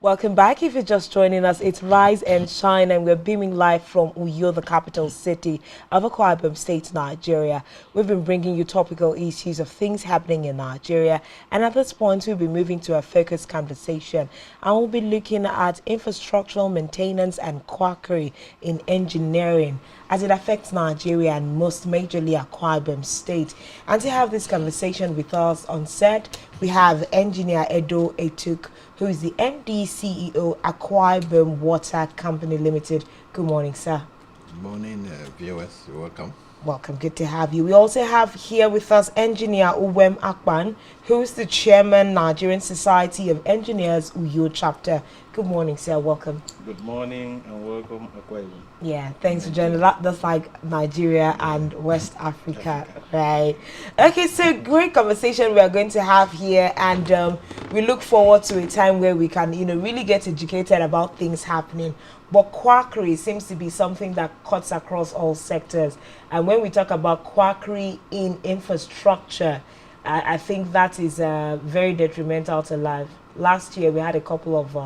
Welcome back. If you're just joining us, it's Rise and Shine, and we're beaming live from Uyo, the capital city of Akwa Ibom State, Nigeria. We've been bringing you topical issues of things happening in Nigeria, and at this point, we'll be moving to a focused conversation, and we'll be looking at infrastructural maintenance and quackery in engineering as it affects Nigeria and most majorly Akwa Ibom State. And to have this conversation with us on set, we have engineer Edo Etuk, who is the MD CEO Akwa Ibom Water Company Limited. Good morning, sir. Good morning, viewers. You're welcome. Welcome. Good to have you. We also have here with us engineer Uwem Akpan, who is the chairman, Nigerian Society of Engineers, Uyo chapter. Good morning, sir. Welcome. Good morning and welcome, Akwa Ibom. Yeah, thanks for joining. That's like Nigeria and West Africa, right? Okay, so great conversation we are going to have here, and we look forward to a time where we can, really get educated about things happening. But quackery seems to be something that cuts across all sectors. And when we talk about quackery in infrastructure, I think that is very detrimental to life. Last year, we had a couple of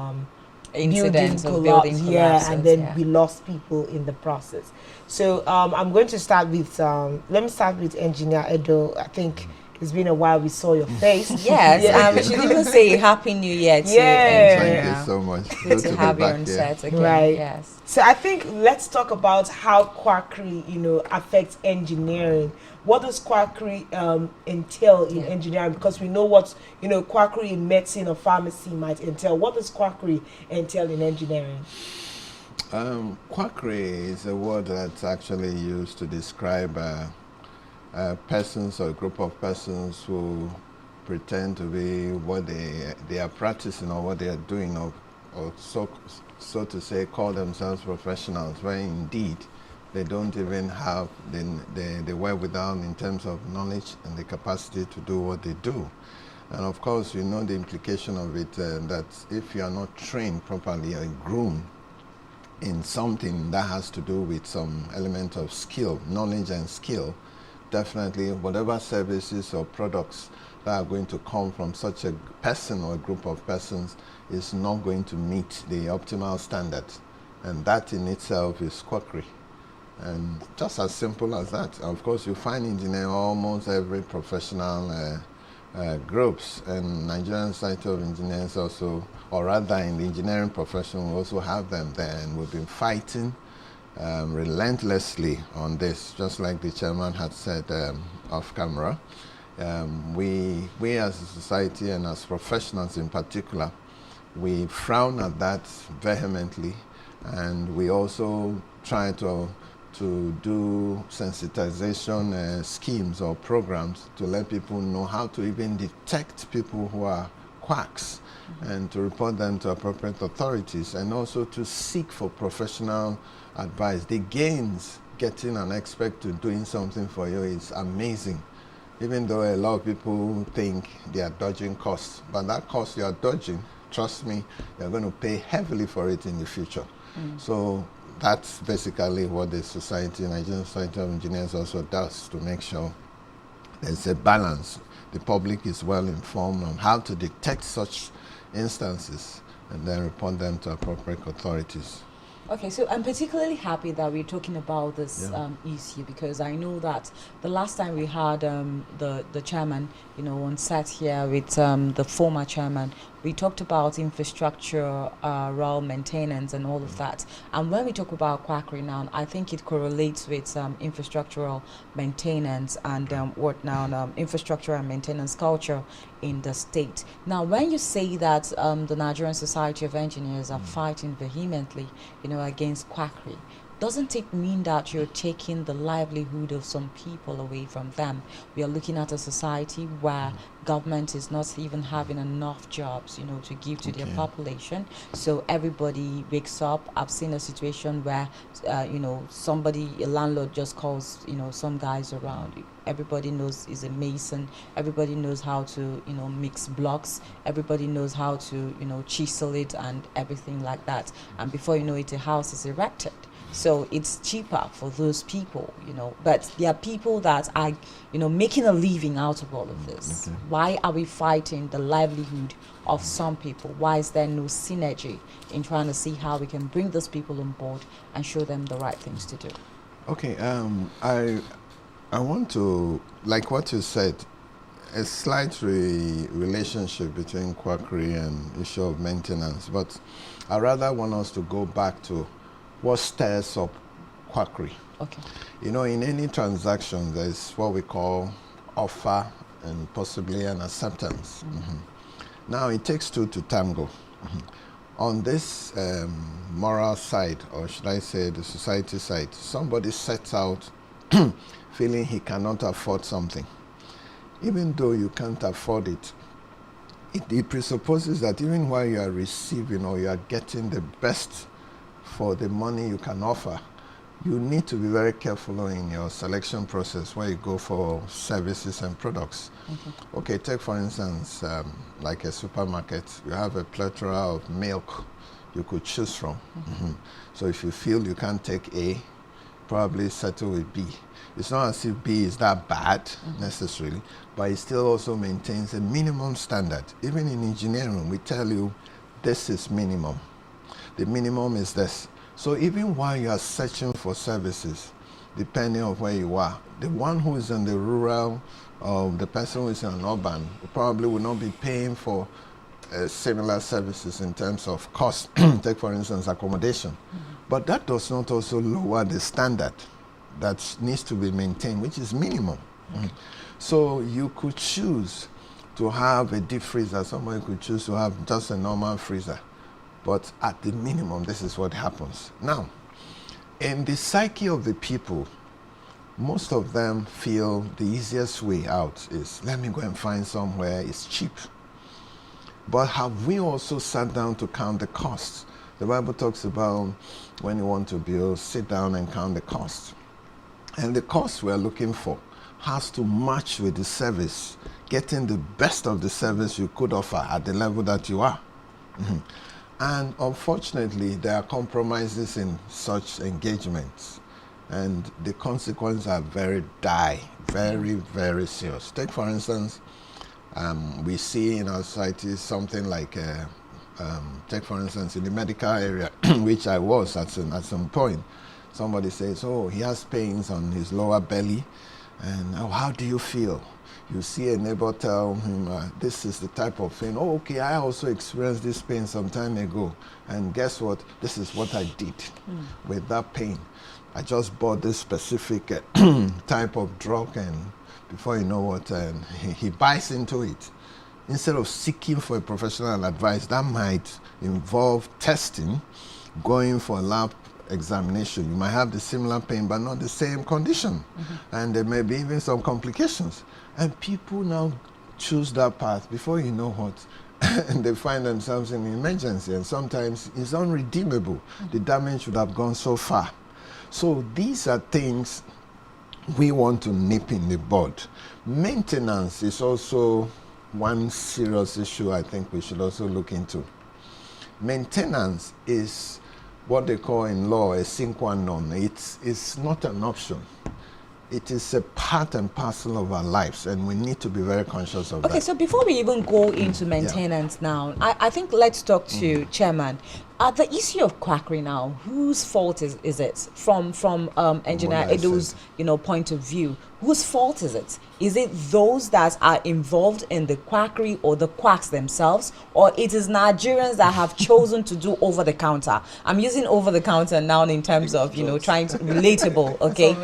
incidents building of building collapses, and then we lost people in the process. So I'm going to start with, let me start with Engineer Edo. I think it's been a while we saw your face. Yes, we should even say Happy New Year to Thank you so much. Good to have you on set again. Right. Yes. So I think let's talk about how quackery, affects engineering. What does quackery entail in engineering? Because we know what, quackery in medicine or pharmacy might entail. What does quackery entail in engineering? Quackery is a word that's actually used to describe persons or a group of persons who pretend to be what they are practicing or what they are doing, or so to say, call themselves professionals, when indeed they don't even have the wherewithal in terms of knowledge and the capacity to do what they do. And of course, you know the implication of it, that if you are not trained properly or groomed in something that has to do with some element of skill, knowledge and skill, definitely whatever services or products that are going to come from such a person or a group of persons is not going to meet the optimal standard. And that in itself is quackery. And just as simple as that. Of course, you find engineering almost every professional groups, and Nigerian Society of Engineers also, or rather in the engineering profession, we also have them there, and we've been fighting relentlessly on this, just like the chairman had said off camera. We as a society and as professionals in particular, we frown at that vehemently, and we also try to do sensitization schemes or programs to let people know how to even detect people who are quacks, and to report them to appropriate authorities, and also to seek for professional advice. The gains getting an expert to doing something for you is amazing, even though a lot of people think they are dodging costs. But that cost you are dodging, trust me, you're going to pay heavily for it in the future. So that's basically what the society, Nigerian Society of Engineers, also does, to make sure there's a balance. The public is well informed on how to detect such instances and then report them to appropriate authorities. Okay, so I'm particularly happy that we're talking about this issue, because I know that the last time we had the chairman, on set here with the former chairman, we talked about infrastructure, rural maintenance and all of that. And when we talk about quackery now, I think it correlates with infrastructural maintenance and infrastructure and maintenance culture in the state. Now, when you say that the Nigerian Society of Engineers are fighting vehemently, against quackery, doesn't it mean that you're taking the livelihood of some people away from them? We are looking at a society where government is not even having enough jobs, to give to their population. So everybody wakes up. I've seen a situation where, a landlord just calls, some guys around. everybody knows is a mason, everybody knows how to, mix blocks, everybody knows how to, chisel it and everything like that. And before you know it, a house is erected. So it's cheaper for those people, but there are people that are, making a living out of all of this. Okay. Why are we fighting the livelihood of some people? Why is there no synergy in trying to see how we can bring those people on board and show them the right things to do? Okay, I want to, like what you said, a slight relationship between quackery and issue of maintenance, but I rather want us to go back to what stirs up quackery. Okay. In any transaction, there's what we call offer and possibly an acceptance. Now, it takes two to tango. On this moral side, or should I say the society side, somebody sets out feeling he cannot afford something. Even though you can't afford it, it presupposes that even while you are receiving or you are getting the best for the money you can offer, you need to be very careful in your selection process where you go for services and products. Okay, take for instance, like a supermarket, you have a plethora of milk you could choose from. So if you feel you can't take A, probably settle with B. It's not as if B is that bad necessarily, but it still also maintains a minimum standard. Even in engineering, we tell you this is minimum. The minimum is this. So even while you are searching for services, depending on where you are, the one who is in the rural or the person who is in an urban probably will not be paying for similar services in terms of cost. Take for instance accommodation. But that does not also lower the standard that needs to be maintained, which is minimum. So you could choose to have a deep freezer, somebody could choose to have just a normal freezer. But at the minimum, this is what happens. Now, in the psyche of the people, most of them feel the easiest way out is, let me go and find somewhere it's cheap. But have we also sat down to count the costs? The Bible talks about when you want to build, sit down and count the costs. And the cost we're looking for has to match with the service, getting the best of the service you could offer at the level that you are. And unfortunately, there are compromises in such engagements. And the consequences are very dire, very, very serious. Take, for instance, we see in our society something like, take, for instance, in the medical area, which I was at some point, somebody says, oh, he has pains on his lower belly. And oh, how do you feel? You see a neighbor tell him, this is the type of pain. Oh, okay, I also experienced this pain some time ago. And guess what? This is what I did with that pain. I just bought this specific type of drug, and before you know what, he buys into it. Instead of seeking for a professional advice, that might involve testing, going for a lab examination. You might have the similar pain, but not the same condition. And there may be even some complications. And people now choose that path. Before you know what, and they find themselves in an emergency, and sometimes it's unredeemable. The damage would have gone so far. So these are things we want to nip in the bud. Maintenance is also one serious issue I think we should also look into. Maintenance is what they call in law a sine qua non. It's not an option. It is a part and parcel of our lives, and we need to be very conscious of that. Okay, so before we even go into maintenance now, I think let's talk to Chairman. The issue of quackery now, whose fault is it? From Engineer Edo's point of view, whose fault is it? Is it those that are involved in the quackery or the quacks themselves, or it is Nigerians that have chosen to do over the counter? I'm using over the counter now in terms of trying to relatable. Okay.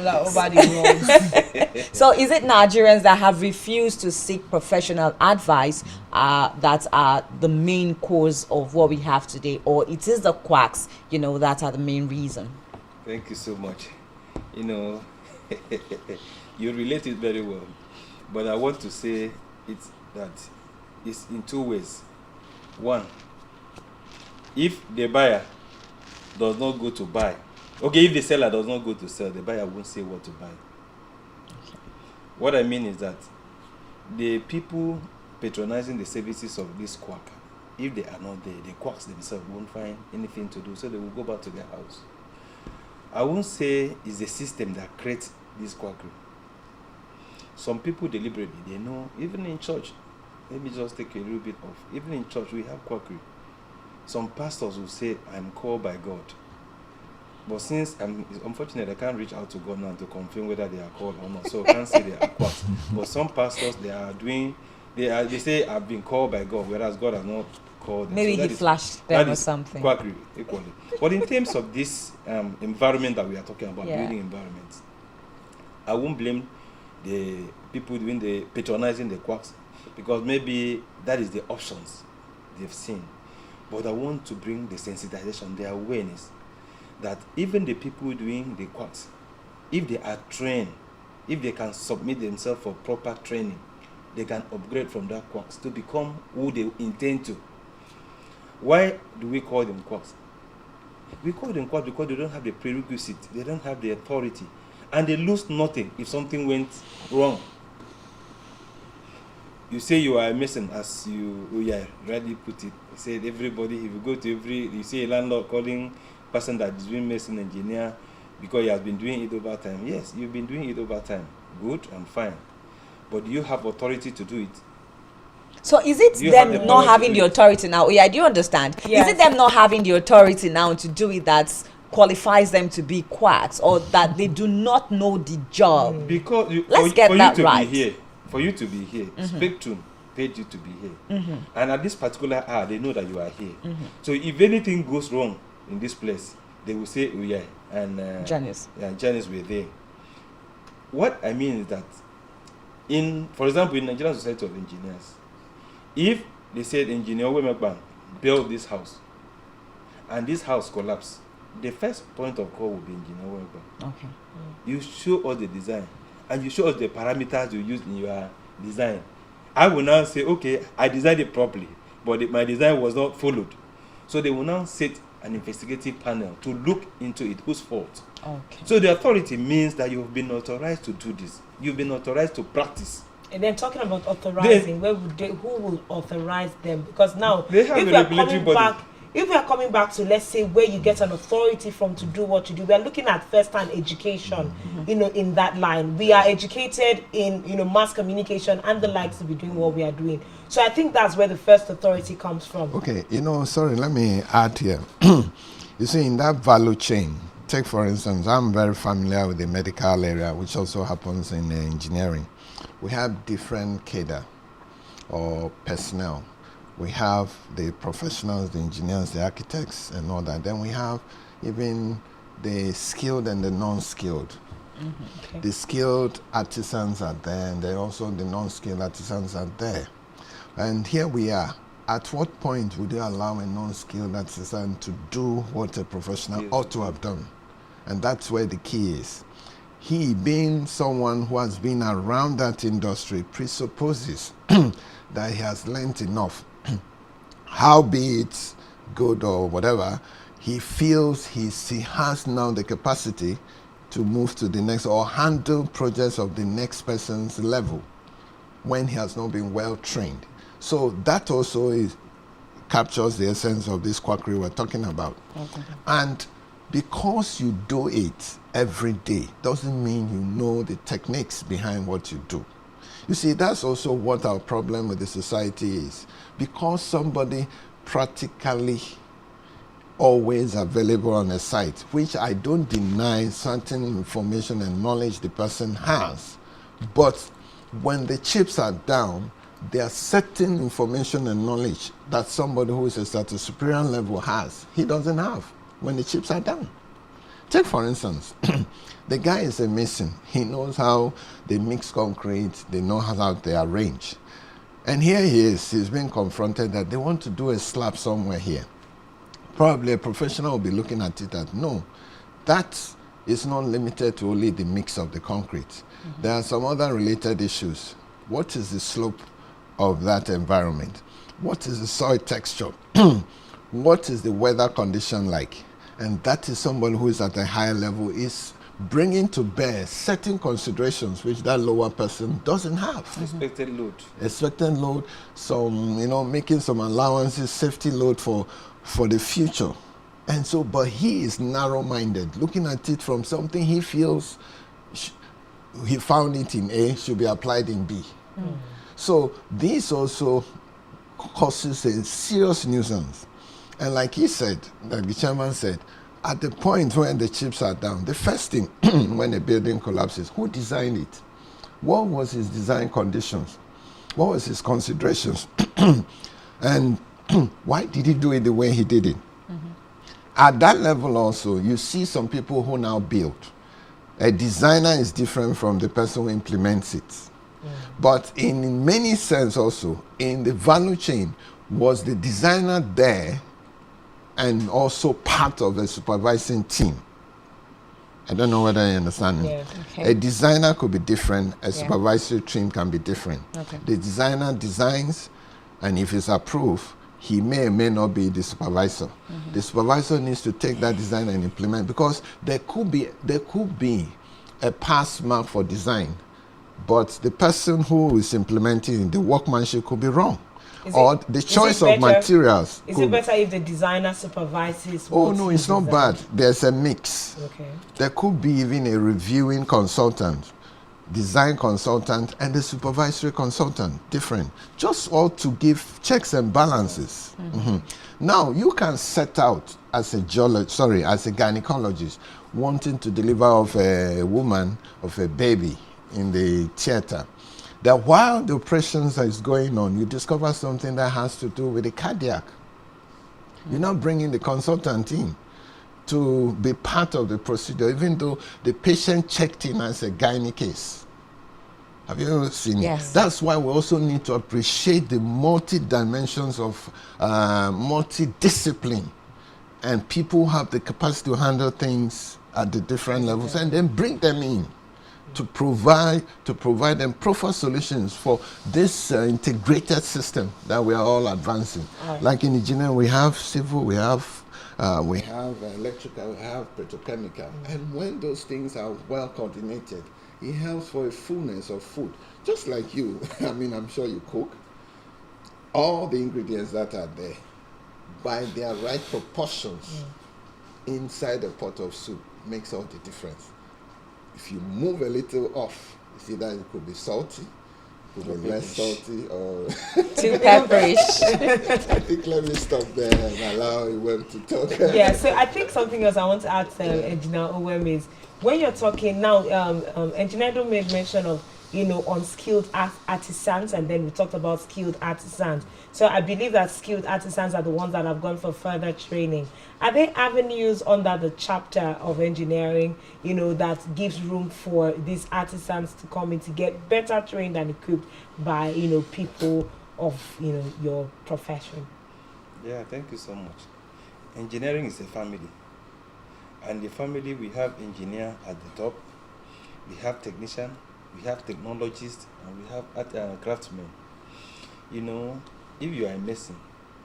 So is it Nigerians that have refused to seek professional advice that are the main cause of what we have today, or it is the quacks that are the main reason? Thank you so much. You relate it very well, but I want to say it's in two ways. One, if the buyer does not go to buy, okay, if the seller does not go to sell, the buyer won't say what to buy. What I mean is that the people patronizing the services of this quack, if they are not there, the quacks themselves won't find anything to do, so they will go back to their house. I won't say it's the system that creates this quackery. Some people deliberately, they know, even in church, let me just take a little bit off. Even in church, we have quackery. Some pastors will say, I'm called by God. But since it's unfortunate, I can't reach out to God now to confirm whether they are called or not. So I can't say they are quacks. But some pastors, they say, I've been called by God, whereas God has not called them. Maybe so he flashed them or something. Quackery, equally. But in terms of this environment that we are talking about, building environments, I won't blame the people doing the patronizing the quacks, because maybe that is the options they've seen. But I want to bring the sensitization, the awareness that even the people doing the quacks, if they are trained, if they can submit themselves for proper training, they can upgrade from that quacks to become who they intend to. Why do we call them quacks? We call them quacks because they don't have the prerequisite, they don't have the authority, and they lose nothing if something went wrong. You say you are a mason, as you rightly put it. You said everybody, if you go to you see a landlord calling person that is doing mason engineer because he has been doing it over time. Yes, you've been doing it over time. Good and fine. But do you have authority to do it? So is it them not having the authority now? Yeah, do you understand? Yes. Is it them not having the authority now to do it that qualifies them to be quacks, or that they do not know the job? Because for you to be here, Spectrum paid you to be here. And at this particular hour, they know that you are here. So if anything goes wrong in this place, they will say, and Janice were there. What I mean is that, for example, in Nigerian Society of Engineers, if they said engineer Wemekban built this house and this house collapsed, the first point of call will be engineer Wemekban. Okay. You show us the design and you show us the parameters you use in your design. I will now say, okay, I designed it properly, but my design was not followed. So they will now set an investigative panel to look into it, whose fault. Okay. So the authority means that you've been authorized to do this. You've been authorized to practice. And then talking about authorizing, who will authorize them? Because now, they have a regulatory body. If we are coming back to, let's say, where you get an authority from to do what you do, we are looking at first-hand education, in that line. We are educated in, mass communication and the likes to be doing what we are doing. So I think that's where the first authority comes from. Okay, sorry, let me add here. You see, in that value chain, take for instance, I'm very familiar with the medical area, which also happens in engineering. We have different cadre or personnel. We have the professionals, the engineers, the architects, and all that. Then we have even the skilled and the non-skilled. Okay. The skilled artisans are there, and then also the non-skilled artisans are there. And here we are. At what point would you allow a non-skilled artisan to do what a professional ought to have done? And that's where the key is. He, being someone who has been around that industry, presupposes that he has learnt enough. How be it good or whatever, he feels he has now the capacity to move to the next or handle projects of the next person's level when he has not been well trained. So that also captures the essence of this quackery we're talking about. Okay. And because you do it every day doesn't mean you know the techniques behind what you do. You see, that's also what our problem with the society is. Because somebody practically always available on a site, which I don't deny certain information and knowledge the person has, but when the chips are down, there are certain information and knowledge that somebody who is at a superior level has. He doesn't have when the chips are down. Take for instance, the guy is a mason. He knows how they mix concrete, they know how they arrange. And here he is, he's being confronted that they want to do a slab somewhere here. Probably a professional will be looking at it that, no, that is not limited to only the mix of the concrete. There are some other related issues. What is the slope of that environment? What is the soil texture? What is the weather condition like? And that is somebody who is at a higher level, is bringing to bear certain considerations which that lower person doesn't have. Expected load. Expected load, some, making some allowances, safety load for the future. And so, but he is narrow-minded, looking at it from something he feels he found it in A, should be applied in B. So this also causes a serious nuisance. And like he said, like the chairman said, at the point when the chips are down, the first thing when a building collapses, who designed it? What was his design conditions? What was his considerations? And why did he do it the way he did it? At that level also, you see some people who now build. A designer is different from the person who implements it. But in many sense also, in the value chain, was the designer there and also part of the supervising team? I don't know whether you understand me. Yeah. Okay. A designer could be different, a supervisory team can be different. Okay. The designer designs, and if it's approved, he may or may not be the supervisor. The supervisor needs to take that design and implement, because there could be a pass mark for design, but the person who is implementing the workmanship could be wrong. Or the choice of materials. Is it better if the designer supervises? Oh what no, he it's not designed? bad. There's a mix. Okay. There could be even a reviewing consultant, design consultant, and the supervisory consultant, different. Just all to give checks and balances. Now, you can set out as a gynecologist, wanting to deliver of a woman, of a baby in the theater. That while the operations is going on, you discover something that has to do with the cardiac. You're not bringing the consultant in to be part of the procedure, even though the patient checked in as a gynae case. Have you ever seen Yes. it? That's why we also need to appreciate the multi-dimensions of multi-discipline, and people have the capacity to handle things at the different levels, and then bring them in to provide them proper solutions for this integrated system that we are all advancing. Like in engineering, we have civil, we have electrical, we have petrochemical, and when those things are well coordinated, it helps for a fullness of food. Just like you, I mean, I'm sure you cook. All the ingredients that are there, by their right proportions inside a pot of soup, makes all the difference. If you move a little off, you see that it could be salty, it could be less salty, or Too pepperish. I think let me stop there and allow Iwem to talk. Yeah, so I think something else I want to ask Engineer Owem is, when you're talking now, Engineer Edo made mention of, unskilled artisans, and then we talked about skilled artisans. So I believe that skilled artisans are the ones that have gone for further training. Are there avenues under the chapter of engineering, that gives room for these artisans to come in to get better trained and equipped by, people of, your profession? Yeah, thank you so much. Engineering is a family. And the family, we have engineer at the top, we have technician, we have technologists, and we have craftsmen. If you are a mason,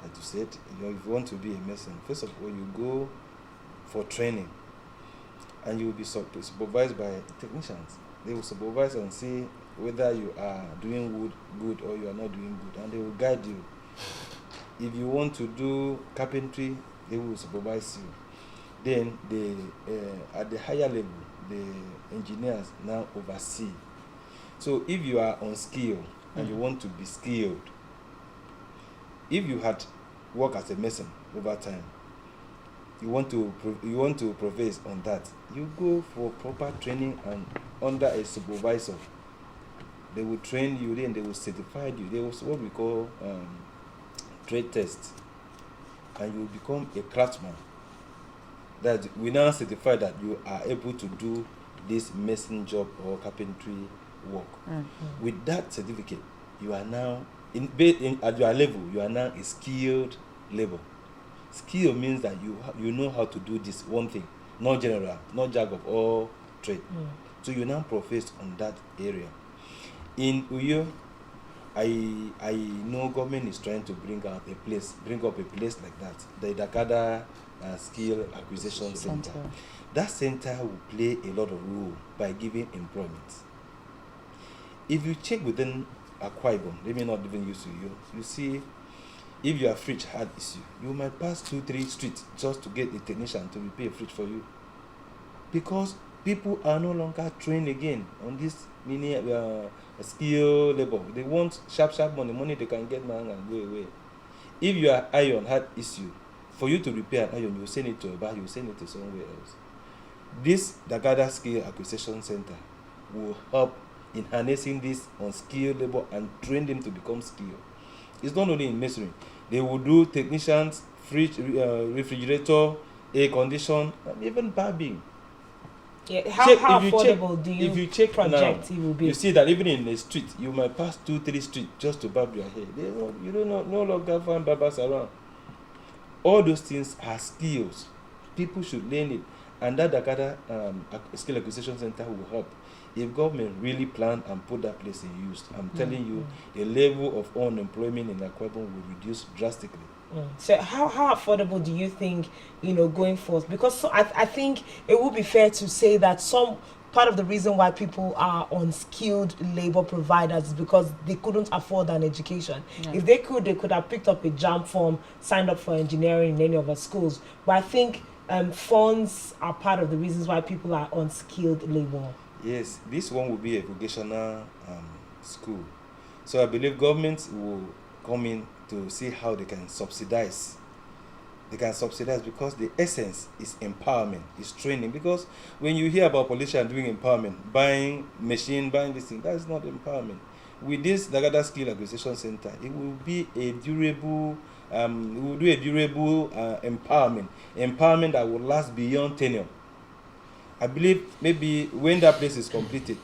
as you said, if you want to be a mason, first of all, you go for training, and you will be supervised by technicians. They will supervise and see whether you are doing good or you are not doing good, and they will guide you. If you want to do carpentry, they will supervise you. Then at the higher level, the engineers now oversee. So if you are unskilled and you want to be skilled, if you had worked as a mason over time, you want to progress on that, you go for proper training and under a supervisor. They will train you, then they will certify you. They will what we call trade test, and you will become a craftsman. That we now certify that you are able to do this mason job or carpentry work. With that certificate, you are now at your level. You are now a skilled labor. Skill means that you know how to do this one thing, not general, not jack of all trade. So you now profess on that area. In Uyo, I know government is trying to bring up a place like that, the Dakada Skill Acquisition Center. That center will play a lot of role by giving employment. If you check within Akwa Ibom, they may not even use you. You see, if your fridge had issue, you might pass 2-3 streets just to get a technician to repair a fridge for you, because people are no longer trained again on this mini skill labor. They want sharp money they can get now and go away. If your iron had issue, for you to repair an iron, you send it to a bar, you send it to somewhere else. This Dakada Skill Acquisition Center will help in harnessing this on skilled labor and train them to become skilled. It's not only in masonry. They will do technicians, fridge, refrigerator, air condition, and even barbing. Yeah, how affordable do you check project now, it will be? You see that even in the street, you might pass 2-3 streets just to barb your hair. You don't no longer find barbers around. All those things are skills. People should learn it. And that Dakada Skill Acquisition Center will help. If government really plan and put that place in use, I'm telling you, the level of unemployment in Akwa Ibom will reduce drastically. So how affordable do you think, going forth? Because I think it would be fair to say that some part of the reason why people are unskilled labor providers is because they couldn't afford an education. Yeah. If they could have picked up a JAMB form, signed up for engineering in any of our schools. But I think funds are part of the reasons why people are unskilled labor. Yes, this one will be a vocational school. So I believe governments will come in to see how they can subsidize. They can subsidize because the essence is empowerment, is training. Because when you hear about politicians doing empowerment, buying machine, buying this thing, that is not empowerment. With this Dakada Skill Acquisition Center, it will be a durable, empowerment that will last beyond tenure. I believe maybe when that place is completed,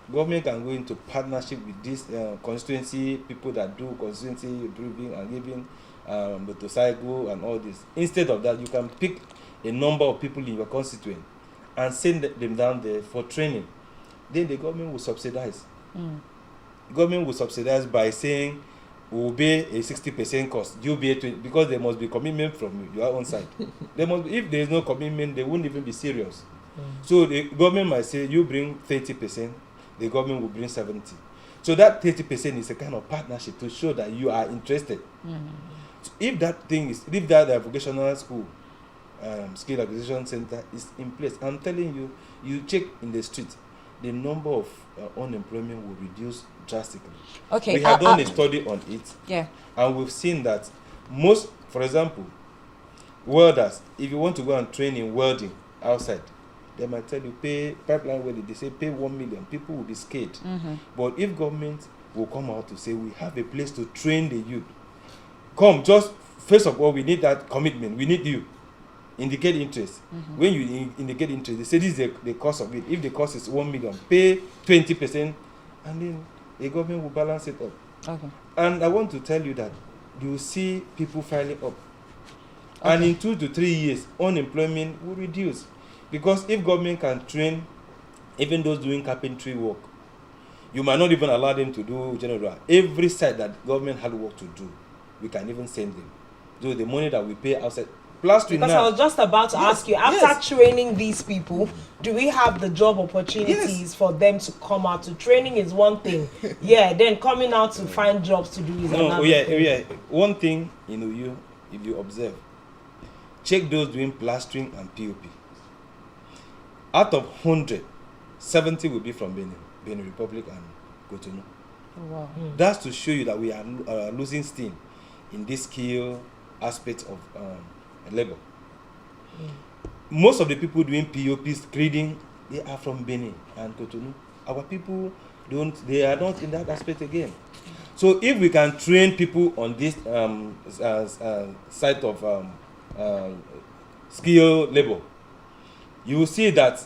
government can go into partnership with this constituency people that do constituency driving and giving motorcycle and all this. Instead of that, you can pick a number of people in your constituent and send them down there for training. Then the government will subsidize. Government will subsidize by saying, we will pay a 60% cost. You pay 20%, because there must be commitment from your own side. If there is no commitment, they won't even be serious. So the government might say, you bring 30%, the government will bring 70%. So that 30% is a kind of partnership to show that you are interested. So if that vocational school, skill acquisition center is in place, I'm telling you, you check in the street, the number of unemployment will reduce drastically. Okay. We have done a study on it. Yeah. And we've seen that most, for example, welders, if you want to go and train in welding outside, they might tell you pay pipeline welding, they say pay 1 million. People will be scared. But if government will come out to say we have a place to train the youth, come, just first of all, we need that commitment. We need you. Indicate interest. When you indicate interest, they say this is the cost of it. If the cost is 1 million, pay 20%, and then the government will balance it up. Okay. And I want to tell you that you will see people filing up. And in 2 to 3 years, unemployment will reduce. Because if government can train even those doing carpentry work, you might not even allow them to do general. Every site that government had work to do, we can even send them. So the money that we pay outside. Because I was just about to ask you, after training these people, do we have the job opportunities for them to come out to? Training is one thing. Then coming out to find jobs to do is another thing. One thing, if you observe, check those doing plastering and POP. Out of 100, 70 will be from Benin Republic and Cotonou. Oh, wow. That's to show you that we are losing steam in this skill aspect of labor. Most of the people doing POPs, grading, they are from Benin and Cotonou. Our people they are not in that aspect again. So if we can train people on this side of skill labor, you will see that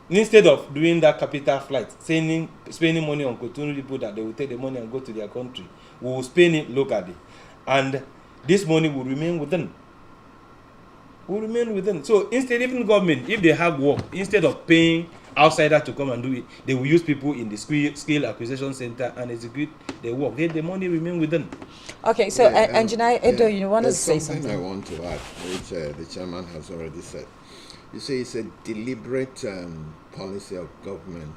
instead of doing that capital flight, spending money on Cotonou people that they will take the money and go to their country, we will spend it locally. And this money will remain within. So instead, even government, if they have work, instead of paying outsider to come and do it. They will use people in the skill acquisition center and execute the work. Then the money remain with them. Okay, so Engineer Edo, you want to say something? I want to add, which the chairman has already said. You see, it's a deliberate policy of government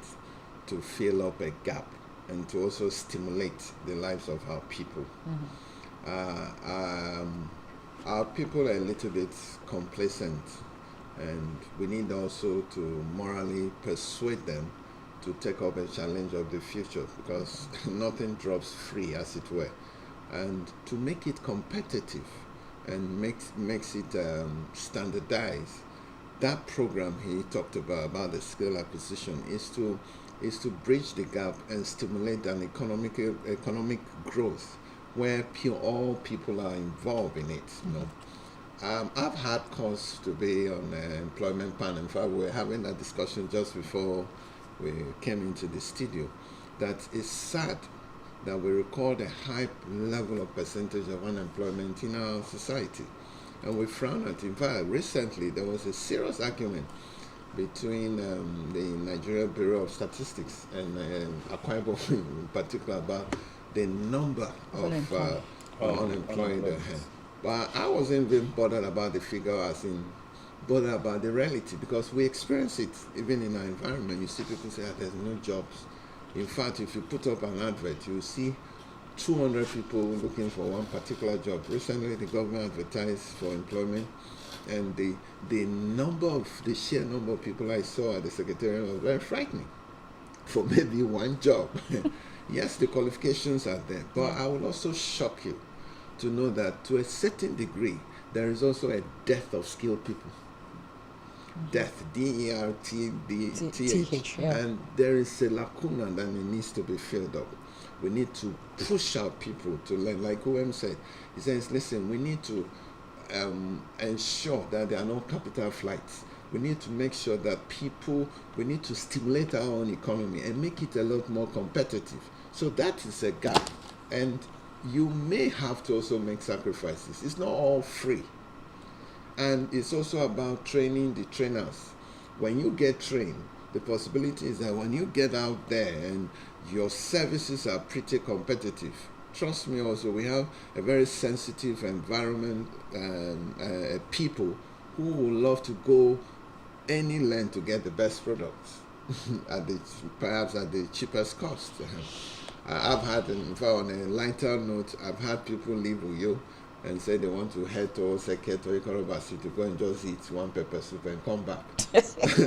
to fill up a gap and to also stimulate the lives of our people. Our people are a little bit complacent, and we need also to morally persuade them to take up a challenge of the future, because nothing drops free, as it were. And to make it competitive and makes it standardized, that program he talked about the skill acquisition is to bridge the gap and stimulate an economic growth where all people are involved in it. You know, I've had cause to be on the employment panel. In fact, we were having that discussion just before we came into the studio. That it's sad that we record a high level of percentage of unemployment in our society, and we frown at it. In fact, recently there was a serious argument between the Nigeria Bureau of Statistics and Akwa Ibom in particular about the number of unemployed. But I wasn't even bothered about the figure, as in bothered about the reality, because we experience it even in our environment. You see people say there's no jobs. In fact, if you put up an advert, you see 200 people looking for one particular job. Recently, the government advertised for employment, and the sheer number of people I saw at the secretariat was very frightening for maybe one job. Yes, the qualifications are there, but I will also shock you to know that to a certain degree, there is also a dearth of skilled people. Death, D-E-R-T-H, yeah. And there is a lacuna that it needs to be filled up. We need to push our people to learn. Like OM said, he says, listen, we need to ensure that there are no capital flights. We need to make sure that we need to stimulate our own economy and make it a lot more competitive. So that is a gap. And you may have to also make sacrifices. It's not all free. And it's also about training the trainers. When you get trained, the possibility is that when you get out there and your services are pretty competitive, trust me also, we have a very sensitive environment and people who would love to go any length to get the best products perhaps at the cheapest cost. I've had, in fact, on a lighter note, I've had people leave Uyo and say they want to head towards Seket or Ikorobasi to go and just eat one pepper soup and come back.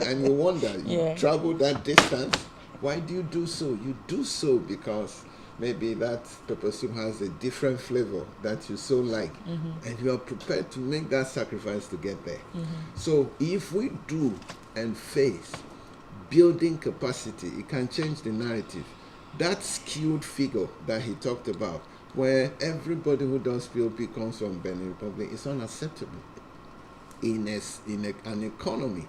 And you wonder, you travel that distance, why do you do so? You do so because maybe that pepper soup has a different flavor that you so like, and you are prepared to make that sacrifice to get there. So if we do and face building capacity, it can change the narrative. That skilled figure that he talked about, where everybody who does POP comes from Benin Republic, is unacceptable in an economy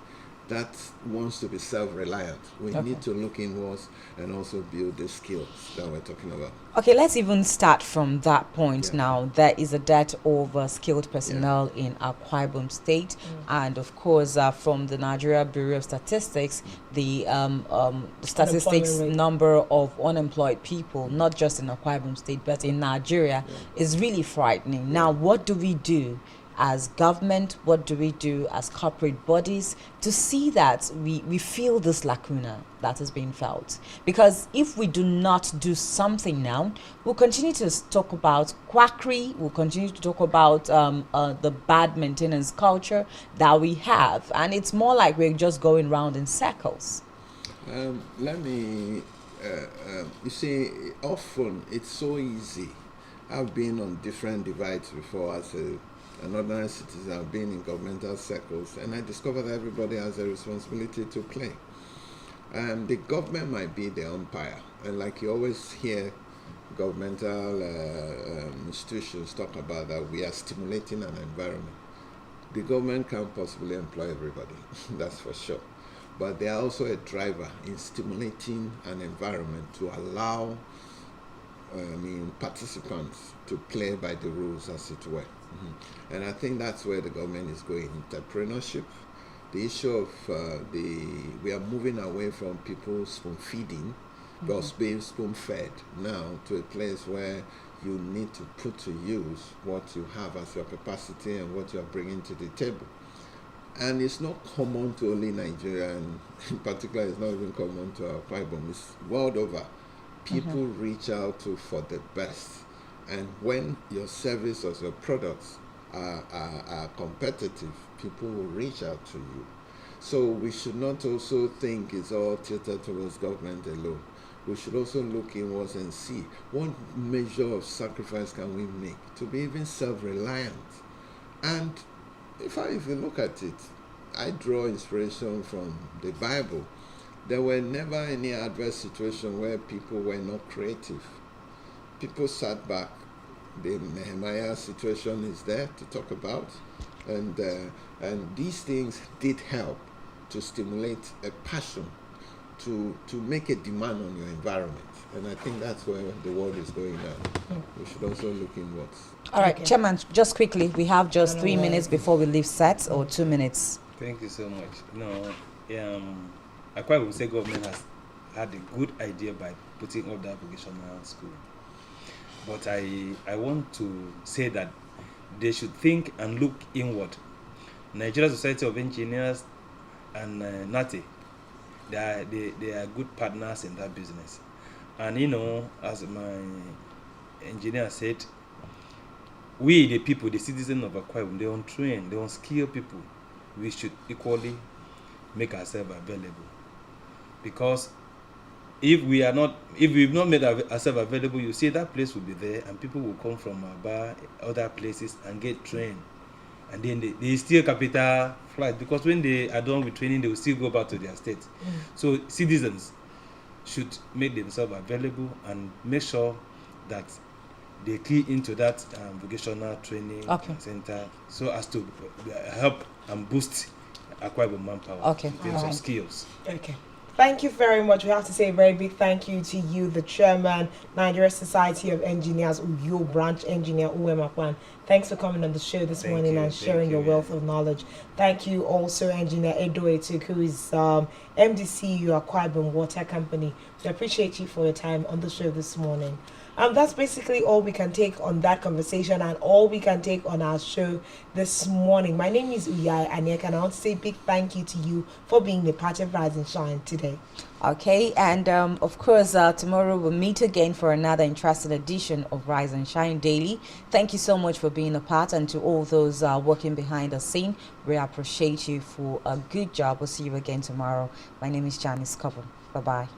that wants to be self-reliant. We need to look inwards and also build the skills that we're talking about. Okay, let's even start from that point now. There is a dearth of skilled personnel in Akwa Ibom State, and of course, from the Nigeria Bureau of Statistics, the statistics number of unemployed people, not just in Akwa Ibom State, but in Nigeria, is really frightening. Now, what do we do as government? What do we do as corporate bodies to see that we feel this lacuna that is being felt? Because if we do not do something now, we'll continue to talk about quackery, we'll continue to talk about the bad maintenance culture that we have, and it's more like we're just going round in circles. You see, often it's so easy. I've been on different divides before as an ordinary citizen. I've been in governmental circles, and I discovered that everybody has a responsibility to play. The government might be the umpire, and like you always hear governmental institutions talk about that we are stimulating an environment. The government can't possibly employ everybody, that's for sure. But they are also a driver in stimulating an environment to allow participants to play by the rules, as it were. And I think that's where the government is going. Entrepreneurship, the issue of we are moving away from people spoon feeding, but being spoon fed now to a place where you need to put to use what you have as your capacity and what you are bringing to the table. And it's not common to only Nigeria, and in particular, it's not even common to our Ibom. It's world over. People reach out to for the best. And when your service or your products are competitive, people will reach out to you. So we should not also think it's all tilted towards government alone. We should also look inwards and see what measure of sacrifice can we make to be even self-reliant. And if you look at it, I draw inspiration from the Bible. There were never any adverse situation where people were not creative. People sat back. The Nehemiah situation is there to talk about, and these things did help to stimulate a passion to make a demand on your environment. And I think that's where the world is going now. We should also look inwards. All right, Chairman, just quickly, we have just 3 minutes before we leave set, or 2 minutes. Thank you so much. No, I quite would say government has had a good idea by putting up that vocational school. But I want to say that they should think and look inward. Nigeria Society of Engineers and NATE, they are good partners in that business. And as my engineer said, we the people, the citizens of Akwa Ibom, they untrained, they unskilled people. We should equally make ourselves available. Because if we've not made ourselves available, you see that place will be there, and people will come from other places and get trained, and then they still capital flight, because when they are done with training, they will still go back to their state. So citizens should make themselves available and make sure that they key into that vocational training center, so as to help and boost Akwa Ibom manpower in terms of skills. Okay. Thank you very much. We have to say a very big thank you to you, the chairman, Nigeria Society of Engineers, Uyo Branch Engineer Uwemakwan. Thanks for coming on the show this morning and sharing your wealth of knowledge. Thank you also, Engineer Edo Etuk, who is MDC Akwa Ibom Water Company. We appreciate you for your time on the show this morning. That's basically all we can take on that conversation and all we can take on our show this morning. My name is Uyai Anyek, and I want to say a big thank you to you for being a part of Rise and Shine today. Okay, and of course, tomorrow we'll meet again for another interesting edition of Rise and Shine Daily. Thank you so much for being a part, and to all those working behind the scene, we appreciate you for a good job. We'll see you again tomorrow. My name is Janice Coburn. Bye-bye.